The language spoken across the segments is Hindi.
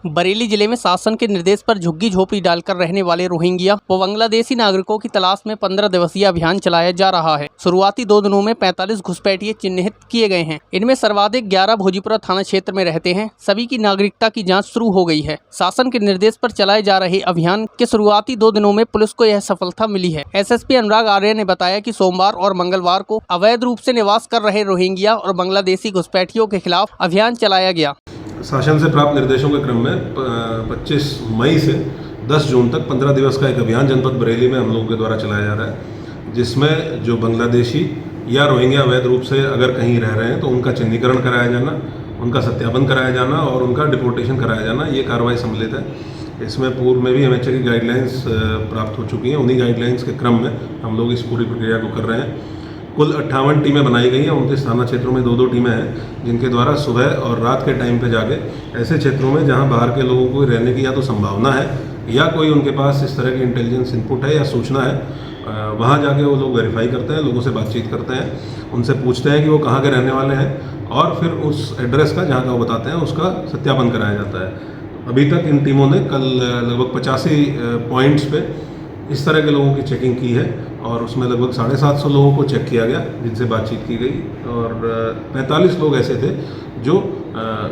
बरेली जिले में शासन के निर्देश पर झुग्गी झोपड़ी डालकर रहने वाले रोहिंग्या व बांग्लादेशी नागरिकों की तलाश में 15 दिवसीय अभियान चलाया जा रहा है। शुरुआती 2 दिनों में 45 घुसपैठिए चिन्हित किए गए हैं। इनमें सर्वाधिक 11 भोजीपुरा थाना क्षेत्र में रहते हैं। सभी की नागरिकता की जाँच शुरू हो गई है। शासन के निर्देश पर चलाए जा रहे अभियान के शुरुआती 2 दिनों में पुलिस को यह सफलता मिली है। SSP अनुराग आर्य ने बताया कि सोमवार और मंगलवार को अवैध रूप से निवास कर रहे रोहिंग्या और बांग्लादेशी घुसपैठियों के खिलाफ अभियान चलाया गया। शासन से प्राप्त निर्देशों के क्रम में 25 मई से 10 जून तक 15 दिवस का एक अभियान जनपद बरेली में हम लोगों के द्वारा चलाया जा रहा है, जिसमें जो बांग्लादेशी या रोहिंग्या अवैध रूप से अगर कहीं रह रहे हैं तो उनका चिन्हीकरण कराया जाना, उनका सत्यापन कराया जाना और उनका डिपोर्टेशन कराया जाना, ये कार्रवाई सम्मिलित है। इसमें पूर्व में भी MHA की गाइडलाइंस प्राप्त हो चुकी हैं। उन्हीं गाइडलाइंस के क्रम में हम लोग इस पूरी प्रक्रिया को कर रहे हैं। कुल 58 टीमें बनाई गई हैं। 29 थाना क्षेत्रों में 2-2 टीमें हैं, जिनके द्वारा सुबह और रात के टाइम पे जाके ऐसे क्षेत्रों में जहां बाहर के लोगों को रहने की या तो संभावना है या कोई उनके पास इस तरह की इंटेलिजेंस इनपुट है या सूचना है, वहां जाके वो लोग वेरीफाई करते हैं, लोगों से बातचीत करते हैं, उनसे पूछते हैं कि वो कहाँ के रहने वाले हैं और फिर उस एड्रेस का जहाँ का वो बताते हैं उसका सत्यापन कराया जाता है। अभी तक इन टीमों ने कल लगभग 85 पॉइंट्स पे इस तरह के लोगों की चेकिंग की है और उसमें लगभग 750 लोगों को चेक किया गया, जिनसे बातचीत की गई और 45 लोग ऐसे थे जो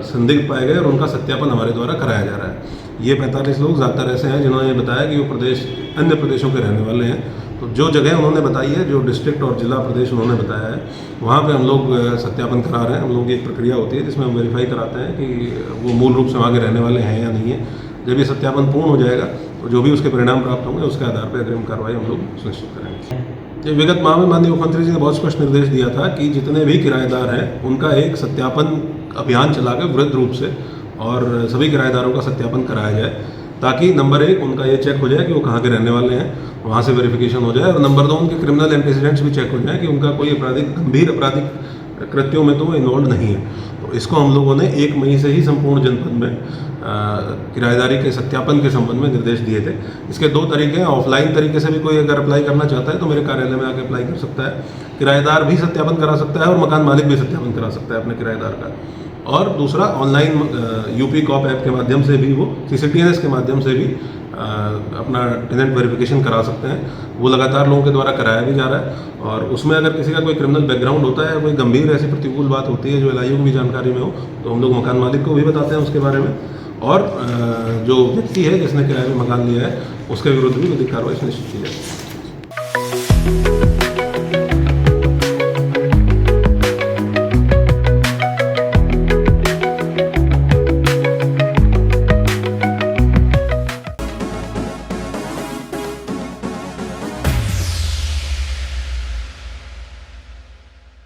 संदिग्ध पाए गए और उनका सत्यापन हमारे द्वारा कराया जा रहा है। ये 45 लोग ज़्यादातर ऐसे हैं जिन्होंने ये बताया कि वो अन्य प्रदेशों के रहने वाले हैं। तो जो जगह उन्होंने बताई है, जो डिस्ट्रिक्ट और जिला प्रदेश उन्होंने बताया है, वहाँ पे हम लोग सत्यापन करा रहे हैं। हम लोग की एक प्रक्रिया होती है जिसमें हम वेरीफाई कराते हैं कि वो मूल रूप से वहाँ के रहने वाले हैं या नहीं है। जब ये सत्यापन पूर्ण हो जाएगा तो जो भी उसके परिणाम प्राप्त होंगे उसके आधार पर अग्रिम कार्रवाई हम लोग सुनिश्चित करेंगे। ये विगत माह में माननीय मुख्यमंत्री जी ने बहुत स्पष्ट निर्देश दिया था कि जितने भी किराएदार हैं उनका एक सत्यापन अभियान चलाकर वृहद रूप से और सभी किराएदारों का सत्यापन कराया जाए, ताकि नंबर 1 उनका ये चेक हो जाए कि वो कहाँ के रहने वाले हैं, वहाँ से वेरिफिकेशन हो जाए और नंबर 2 उनके क्रिमिनल एंटीसीडेंट्स भी चेक हो जाए कि उनका कोई गंभीर आपराधिक कृत्यों में तो वो इन्वॉल्व नहीं है। तो इसको हम लोगों ने 1 मई से ही संपूर्ण जनपद में किराएदारी के सत्यापन के संबंध में निर्देश दिए थे। इसके 2 तरीके हैं। ऑफलाइन तरीके से भी कोई अगर अप्लाई करना चाहता है तो मेरे कार्यालय में आके अप्लाई कर सकता है। किराएदार भी सत्यापन करा सकता है और मकान मालिक भी सत्यापन करा सकता है अपने किराएदार का। और दूसरा ऑनलाइन UP कॉप ऐप के माध्यम से भी वो CCTNS के माध्यम से भी अपना टेनेंट वेरिफिकेशन करा सकते हैं। वो लगातार लोगों के द्वारा कराया भी जा रहा है और उसमें अगर किसी का कोई क्रिमिनल बैकग्राउंड होता है, कोई गंभीर ऐसी प्रतिकूल बात होती है जो LIU को भी जानकारी में हो, तो हम लोग मकान मालिक को भी बताते हैं उसके बारे में और जो व्यक्ति है जिसने किराए में मकान लिया है उसके विरुद्ध भी विधिक कार्रवाई सुनिश्चित की जाए।